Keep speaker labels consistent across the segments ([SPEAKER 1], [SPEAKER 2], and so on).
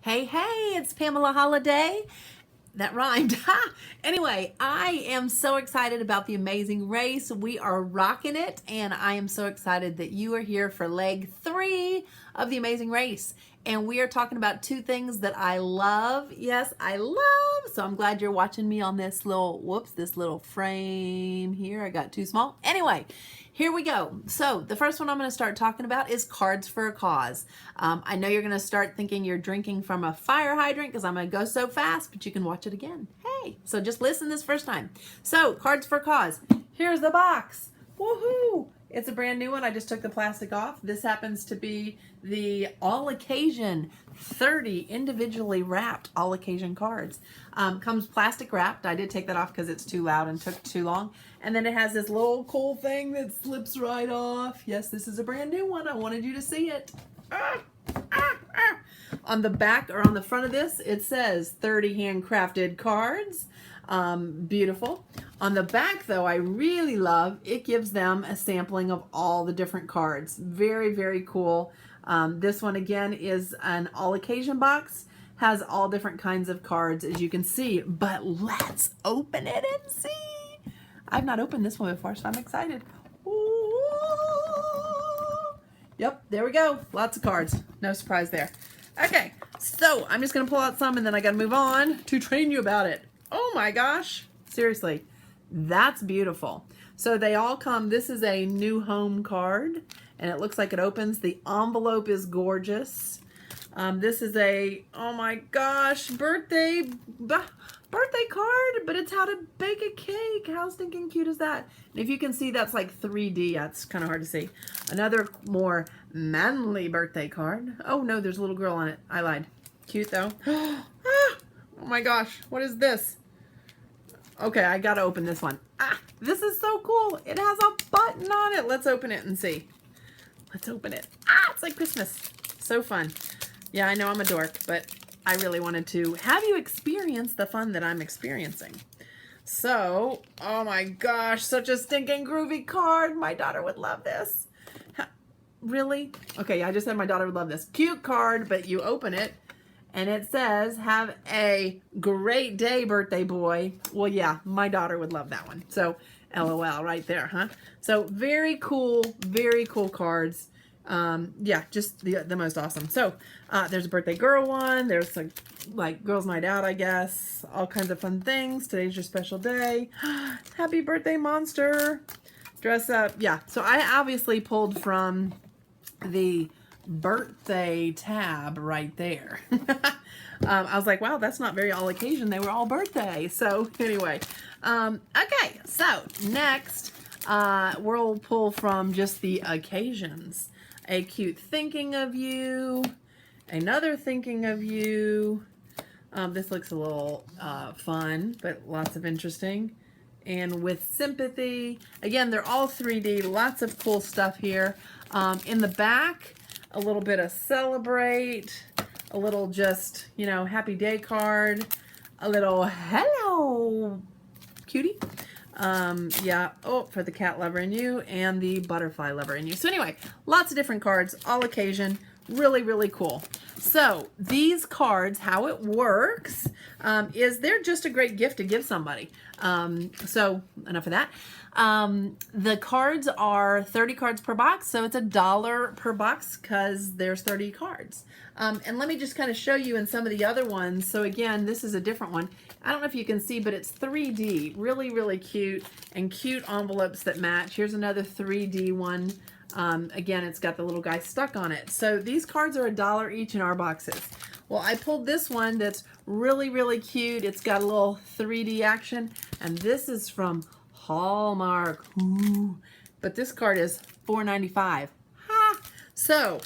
[SPEAKER 1] Hey, hey, it's Pamela Holiday. That rhymed. Ha! Anyway, I am so excited about the amazing race. We are rocking it, and I am so excited that you are here for leg 3 of the amazing race. And we are talking about two things that I love. Yes, I love. So I'm glad you're watching me on this little frame here. I got too small. Anyway, here we go. So the first one I'm going to start talking about is cards for a cause. I know you're going to start thinking you're drinking from a fire hydrant because I'm going to go so fast, but you can watch it again. Hey, so just listen this first time. So cards for a cause. Here's the box. Woohoo! It's a brand new one. I just took the plastic off. This happens to be the all occasion 30 individually wrapped all occasion cards. Comes plastic wrapped. I did take that off because it's too loud and took too long. And then it has this little cool thing that slips right off. Yes, this is a brand new one. I wanted you to see it. On the back or on the front of this, it says 30 handcrafted cards. Beautiful. On the back, though, I really love, it gives them a sampling of all the different cards. Very, very cool. This one, again, is an all-occasion box. Has all different kinds of cards, as you can see. But let's open it and see. I've not opened this one before, so I'm excited. Ooh. Yep, there we go. Lots of cards. No surprise there. Okay, so I'm just going to pull out some, and then I got to move on to train you about it. Oh my gosh. Seriously, that's beautiful. So they all come, this is a new home card, and it looks like it opens. The envelope is gorgeous. This is a, oh my gosh, birthday card, but it's how to bake a cake. How stinking cute is that? And if you can see, that's like 3D. That's kind of hard to see. Another more manly birthday card. Oh no, there's a little girl on it. I lied. Cute though. Oh my gosh, what is this? Okay, I gotta open this one. This is so cool. It has a button on it. Let's open it and see. Let's open it. It's like Christmas. So fun. Yeah, I know I'm a dork, but I really wanted to have you experience the fun that I'm experiencing. So, oh my gosh, such a stinking groovy card. My daughter would love this. Really? Okay, I just said my daughter would love this. Cute card, but you open it, and it says, have a great day, birthday boy. Well, yeah, my daughter would love that one. So, LOL right there, huh? So, very cool cards. Yeah, just the most awesome. So, there's a birthday girl one. There's like girls night out, I guess. All kinds of fun things. Today's your special day. Happy birthday, monster. Dress up. Yeah, so I obviously pulled from the birthday tab right there. I was like, wow, that's not very all occasion. They were all birthday. So anyway, okay, so next we'll pull from just the occasions. A cute thinking of you, another thinking of you. This looks a little fun, but lots of interesting. And with sympathy, again, they're all 3D, lots of cool stuff here. In the back, a little bit of celebrate, a little just, you know, happy day card, a little hello cutie. Yeah, oh, for the cat lover in you and the butterfly lover in you. So anyway, lots of different cards, all occasion, really, really cool. So these cards, how it works is they're just a great gift to give somebody. So enough of that. The cards are 30 cards per box, so it's $1 per box because there's 30 cards. And let me just kind of show you in some of the other ones. So again, this is a different one. I don't know if you can see, but it's 3D, really, really cute, and cute envelopes that match. Here's another 3D one. Again, it's got the little guy stuck on it. So these cards are $1 each in our boxes. Well, I pulled this one that's really, really cute. It's got a little 3D action, and this is from Hallmark. Ooh. But this card is $4.95. Ha! So,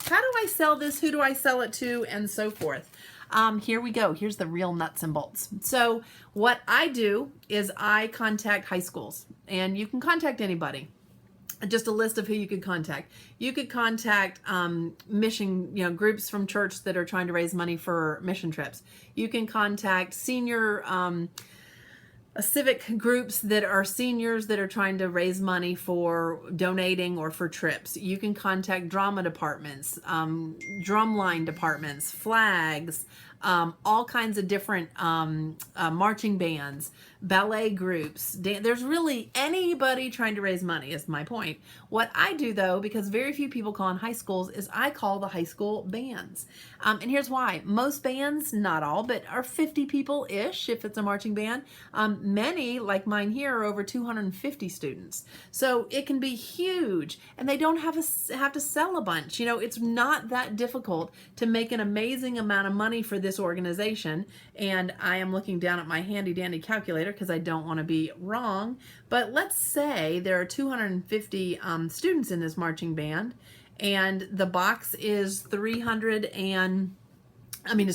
[SPEAKER 1] how do I sell this? Who do I sell it to? And so forth. Here we go. Here's the real nuts and bolts. So, what I do is I contact high schools, and you can contact anybody. Just a list of who you could contact. You could contact mission, groups from church that are trying to raise money for mission trips. You can contact senior civic groups that are seniors that are trying to raise money for donating or for trips. You can contact drama departments, drumline departments, flags, all kinds of different marching bands, ballet groups. There's really anybody trying to raise money is my point. What I do though, because very few people call in high schools, is I call the high school bands. And here's why. Most bands, not all, but are 50 people-ish if it's a marching band. Many, like mine here, are over 250 students. So it can be huge, and they don't have to sell a bunch. You know, it's not that difficult to make an amazing amount of money for this organization. And I am looking down at my handy dandy calculator because I don't want to be wrong. But let's say there are 250 students in this marching band, and the box is it's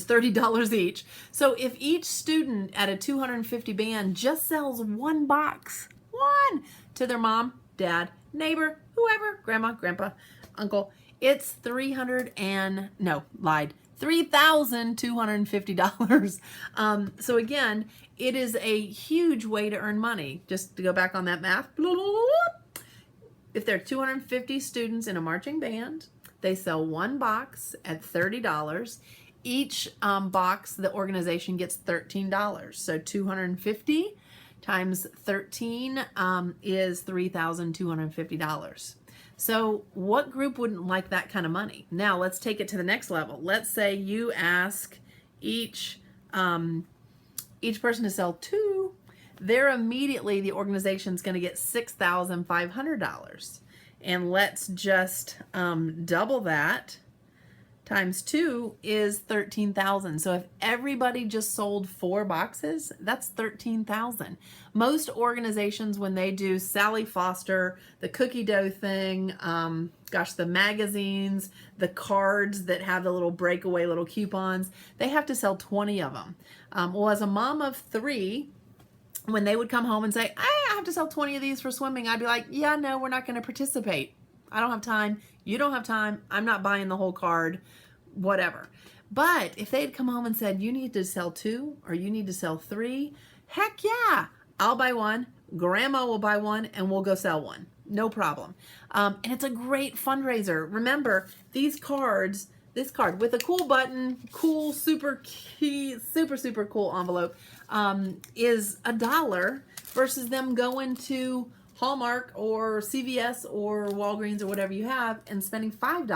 [SPEAKER 1] $30 each. So if each student at a 250 band just sells one box, to their mom, dad, neighbor, whoever, grandma, grandpa, uncle, it's $3,250. So again, it is a huge way to earn money. Just to go back on that math, if there are 250 students in a marching band, they sell one box at $30. Each box, the organization gets $13. So 250 times 13 is $3,250. So what group wouldn't like that kind of money? Now let's take it to the next level. Let's say you ask each person to sell two. They're immediately, the organization's going to get $6,500. And let's just double that. Times 2 is 13,000. So if everybody just sold 4 boxes, that's 13,000. Most organizations, when they do Sally Foster, the cookie dough thing, the magazines, the cards that have the little breakaway little coupons, they have to sell 20 of them. Well, as a mom of 3, when they would come home and say, I have to sell 20 of these for swimming, I'd be like, yeah, no, we're not going to participate. I don't have time. You don't have time. I'm not buying the whole card, whatever. But if they'd come home and said, you need to sell 2 or you need to sell 3, heck yeah, I'll buy one. Grandma will buy one and we'll go sell one. No problem. And it's a great fundraiser. Remember, these cards, this card with a cool button, cool, super cool envelope, is $1 versus them going to Hallmark or CVS or Walgreens or whatever you have and spending $5.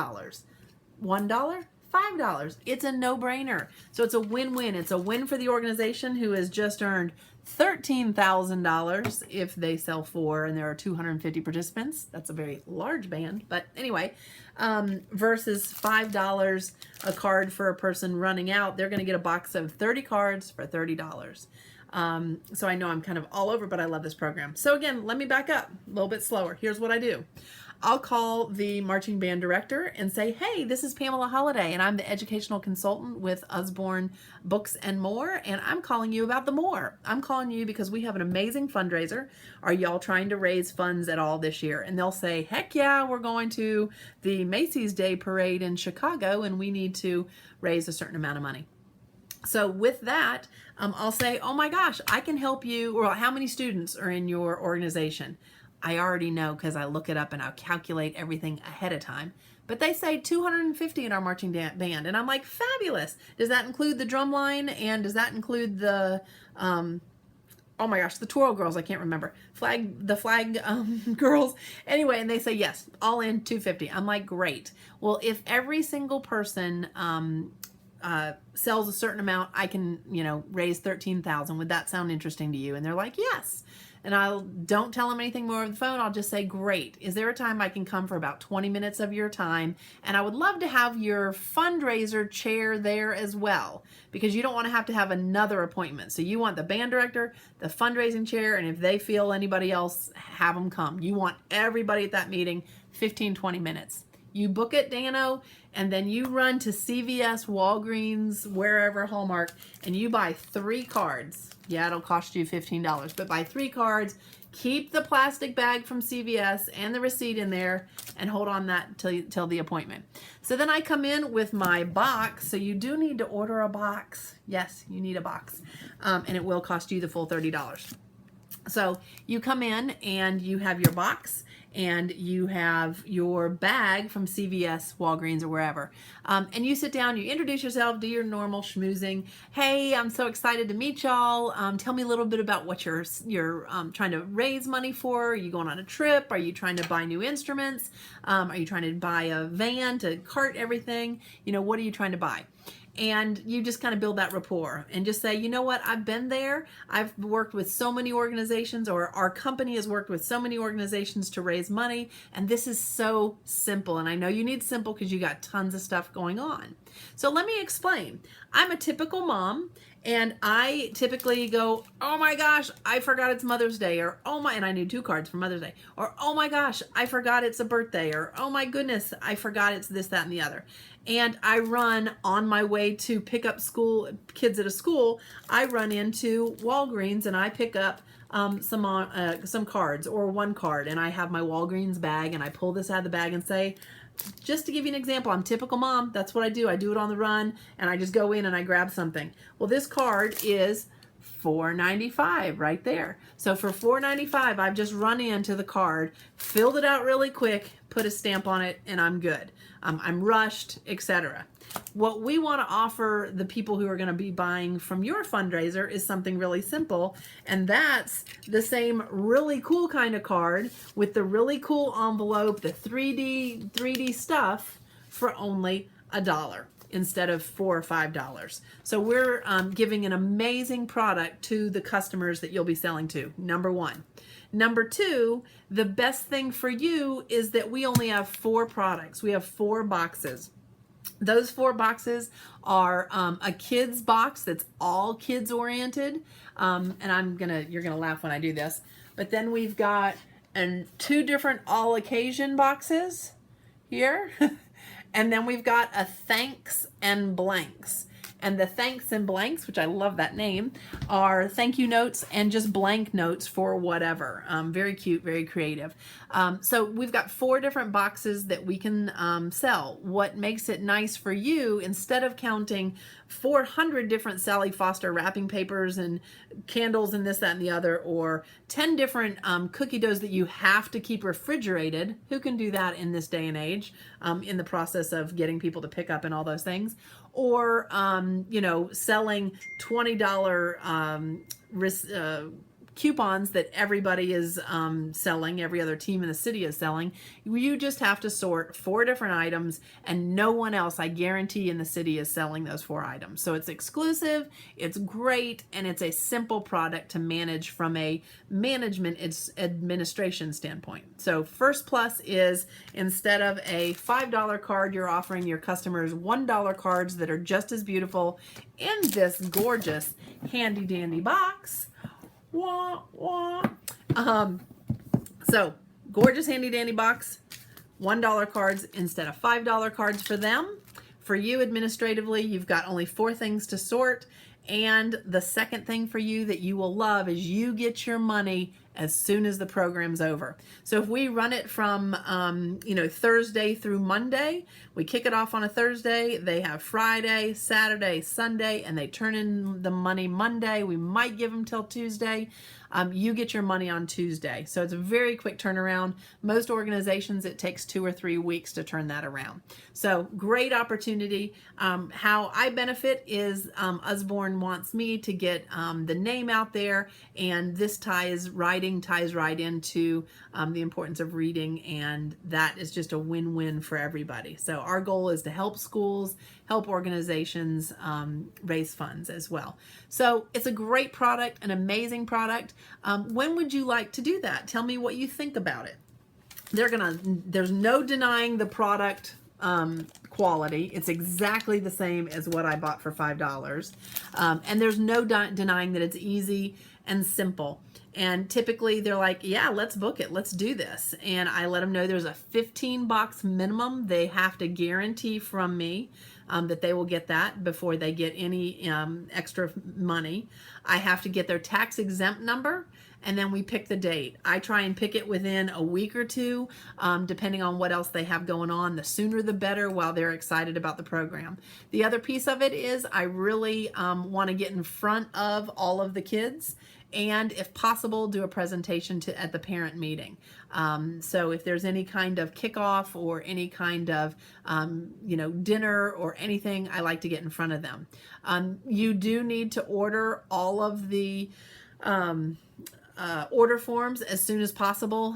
[SPEAKER 1] $1, $5. It's a no-brainer. So it's a win-win. It's a win for the organization who has just earned $13,000 if they sell 4 and there are 250 participants. That's a very large band, but anyway, versus $5 a card for a person running out. They're going to get a box of 30 cards for $30. So I know I'm kind of all over, but I love this program. So again, let me back up a little bit slower. Here's what I do. I'll call the marching band director and say, hey, this is Pamela Holliday, and I'm the educational consultant with Usborne Books and More, and I'm calling you about the more. I'm calling you because we have an amazing fundraiser. Are y'all trying to raise funds at all this year? And they'll say, heck yeah, we're going to the Macy's Day Parade in Chicago, and we need to raise a certain amount of money. So with that, I'll say, oh my gosh, I can help you. Or how many students are in your organization? I already know because I look it up and I'll calculate everything ahead of time. But they say 250 in our marching band. And I'm like, fabulous. Does that include the drum line? And does that include the, oh my gosh, the twirl girls? I can't remember. The flag girls. Anyway, and they say, yes, all in 250. I'm like, great. Well, if every single person sells a certain amount, I can, raise 13,000. Would that sound interesting to you? And they're like, yes. And don't tell them anything more over the phone. I'll just say, great. Is there a time I can come for about 20 minutes of your time? And I would love to have your fundraiser chair there as well, because you don't want to have another appointment. So you want the band director, the fundraising chair, and if they feel anybody else, have them come. You want everybody at that meeting, 15, 20 minutes. You book it, Dano, and then you run to CVS, Walgreens, wherever, Hallmark, and you buy 3 cards. Yeah, it'll cost you $15, but buy 3 cards. Keep the plastic bag from CVS and the receipt in there, and hold on that till the appointment. So then I come in with my box. So you do need to order a box. Yes, you need a box, and it will cost you the full $30. So you come in and you have your box and you have your bag from CVS, Walgreens, or wherever. And you sit down, you introduce yourself, do your normal schmoozing. Hey, I'm so excited to meet y'all. Tell me a little bit about what you're trying to raise money for. Are you going on a trip? Are you trying to buy new instruments? Are you trying to buy a van to cart everything? You know, what are you trying to buy? And you just kind of build that rapport and just say, you know what, I've been there. I've worked with so many organizations, or our company has worked with so many organizations to raise money. And this is so simple. And I know you need simple because you got tons of stuff going on. So let me explain. I'm a typical mom, and I typically go, oh my gosh, I forgot it's Mother's Day, or oh my, and I need 2 cards for Mother's Day, or oh my gosh, I forgot it's a birthday, or oh my goodness, I forgot it's this, that, and the other. And I run on my way to pick up kids at a school. I run into Walgreens and I pick up some cards, or 1 card, and I have my Walgreens bag, and I pull this out of the bag and say, just to give you an example, I'm typical mom. That's what I do. I do it on the run, and I just go in and I grab something. Well, this card is $4.95 right there. So for $4.95, I've just run into the card, filled it out really quick, put a stamp on it, and I'm good. I'm rushed, etc. What we want to offer the people who are going to be buying from your fundraiser is something really simple, and that's the same really cool kind of card with the really cool envelope, the 3D stuff, for only $1 instead of $4 or $5. So we're giving an amazing product to the customers that you'll be selling to, number 1. Number 2, the best thing for you is that we only have 4 products. We have 4 boxes. Those 4 boxes are a kids box that's all kids oriented. And you're gonna laugh when I do this, but then we've got 2 different all occasion boxes here. And then we've got a thanks and blanks. And the thanks and blanks, which I love that name, are thank you notes and just blank notes for whatever. Very cute, very creative. So we've got 4 different boxes that we can sell. What makes it nice for you, instead of counting 400 different Sally Foster wrapping papers and candles and this, that, and the other, or 10 different cookie doughs that you have to keep refrigerated. Who can do that in this day and age, in the process of getting people to pick up and all those things? Or, selling $20 coupons that everybody is selling, every other team in the city is selling. You just have to sort 4 different items, and no one else, I guarantee, in the city is selling those 4 items. So it's exclusive, it's great, and it's a simple product to manage from a administration standpoint. So first plus is, instead of a $5 card, you're offering your customers $1 cards that are just as beautiful in this gorgeous handy dandy box. Wah, wah. So gorgeous handy dandy box, $1 cards instead of $5 cards for them. For you administratively, you've got only 4 things to sort. And the second thing for you that you will love is you get your money as soon as the program's over. So if we run it from Thursday through Monday, we kick it off on a Thursday, they have Friday, Saturday, Sunday, and they turn in the money Monday. We might give them till Tuesday. You get your money on Tuesday. So it's a very quick turnaround. Most organizations, it takes 2 or 3 weeks to turn that around. So great opportunity. How I benefit is Usborne wants me to get the name out there, and this ties right into the importance of reading, and that is just a win-win for everybody. So our goal is to help schools, help organizations raise funds as well. So it's a great product, an amazing product. When would you like to do that? Tell me what you think about it. There's no denying the product quality. It's exactly the same as what I bought for $5. And there's no denying that it's easy and simple. And typically they're like, yeah, let's book it. Let's do this. And I let them know there's a 15 box minimum. They have to guarantee from me that they will get that before they get any extra money. I have to get their tax exempt number, and then we pick the date. I try and pick it within a week or two, depending on what else they have going on. The sooner the better while they're excited about the program. The other piece of it is I really want to get in front of all of the kids, and if possible, do a presentation at the parent meeting. So if there's any kind of kickoff or any kind of, dinner or anything, I like to get in front of them. You do need to order all of the order forms as soon as possible.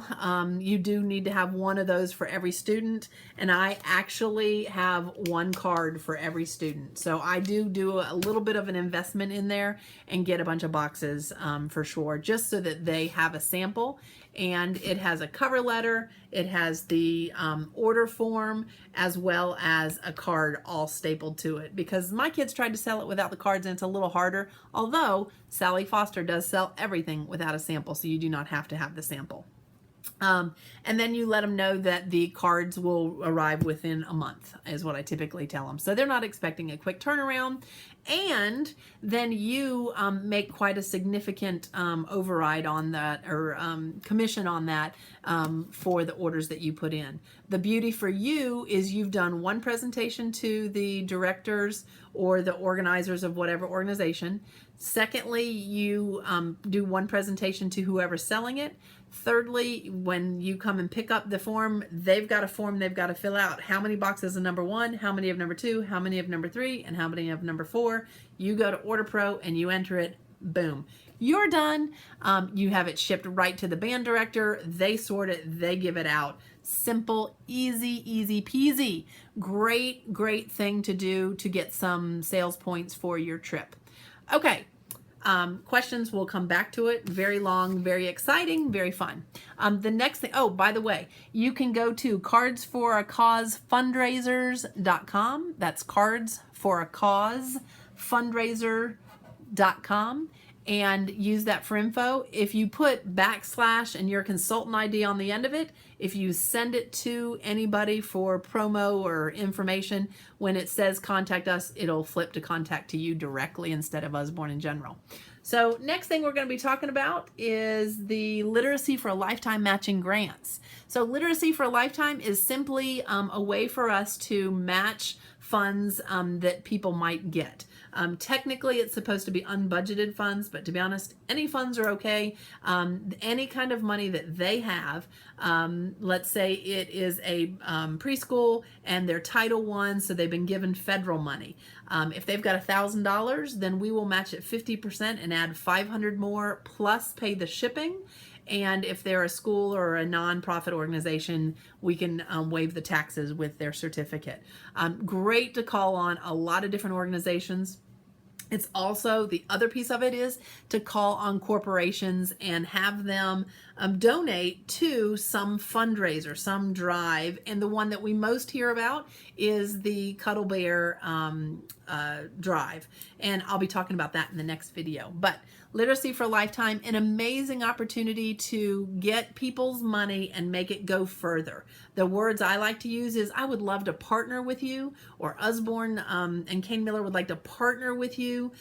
[SPEAKER 1] You do need to have one of those for every student, and I actually have one card for every student. So I do a little bit of an investment in there and get a bunch of boxes for sure, just so that they have a sample. And it has a cover letter, it has the order form, as well as a card all stapled to it, because my kids tried to sell it without the cards and it's a little harder, although Sally Foster does sell everything without a sample, so you do not have to have the sample. And then you let them know that the cards will arrive within a month, is what I typically tell them. So they're not expecting a quick turnaround. And then you make quite a significant override on that, or commission on that for the orders that you put in. The beauty for you is you've done one presentation to the directors or the organizers of whatever organization. Secondly, you do one presentation to whoever's selling it. Thirdly, when you come and pick up the form, they've got a form they've got to fill out. How many boxes of number 1, how many of number 2, how many of number 3, and how many of number 4. You go to Order Pro and you enter it. Boom. You're done. You have it shipped right to the band director. They sort it. They give it out. Simple, easy peasy. Great thing to do to get some sales points for your trip. Okay. Questions, we'll come back to it. Very long, very exciting, very fun. The next thing, oh, by the way, you can go to cardsforacausefundraisers.com. That's cardsforacausefundraiser.com, and use that for info. If you put / and your consultant ID on the end of it, if you send it to anybody for promo or information, when it says contact us, it'll flip to contact to you directly instead of Usborne in general. So next thing we're going to be talking about is the Literacy for a Lifetime matching grants. So Literacy for a Lifetime is simply a way for us to match funds that people might get. Technically, it's supposed to be unbudgeted funds, but to be honest, any funds are okay. Any kind of money that they have, let's say it is a preschool and they're Title I, so they've been given federal money. If they've got $1,000, then we will match it 50% and add $500 more plus pay the shipping. And if they're a school or a nonprofit organization, we can waive the taxes with their certificate. Great to call on a lot of different organizations. It's also, the other piece of it is to call on corporations and have them donate to some fundraiser, some drive. And the one that we most hear about is the Cuddle Bear drive. And I'll be talking about that in the next video. But Literacy for a Lifetime, an amazing opportunity to get people's money and make it go further. The words I like to use is, I would love to partner with you, or Usborne and Kane Miller would like to partner with you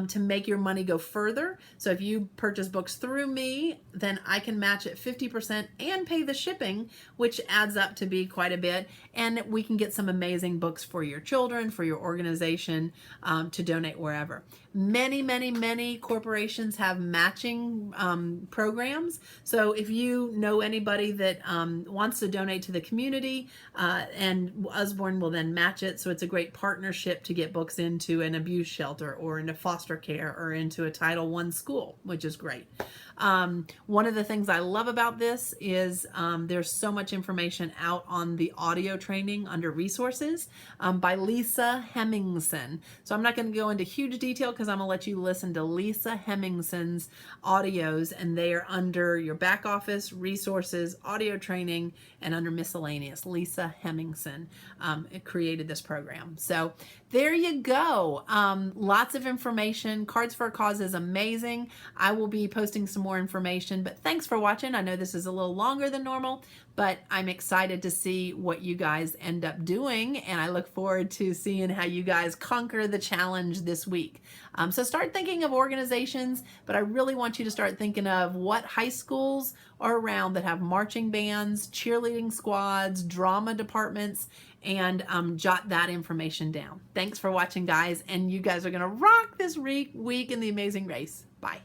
[SPEAKER 1] to make your money go further. So if you purchase books through me, then I can match it 50% and pay the shipping, which adds up to be quite a bit. And we can get some amazing books for your children, for your organization, to donate wherever. Many corporations have matching programs. So if you know anybody that wants to donate to the community, and Usborne will then match it. So it's a great partnership to get books into an abuse shelter or into foster care or into a Title I school, which is great. One of the things I love about this is there's so much information out on the audio training under resources by Lisa Hemmingson. So I'm not going to go into huge detail because I'm going to let you listen to Lisa Hemmingson's audios, and they are under your back office, resources, audio training, and under miscellaneous. Lisa Hemmingson created this program. So there you go. Lots of information. Cards for a Cause is amazing. I will be posting some more information, but thanks for watching. I know this is a little longer than normal, but I'm excited to see what you guys end up doing, and I look forward to seeing how you guys conquer the challenge this week. So start thinking of organizations, but I really want you to start thinking of what high schools are around that have marching bands, cheerleading squads, drama departments, and jot that information down. Thanks for watching, guys, and you guys are going to rock this week in the Amazing Race. Bye.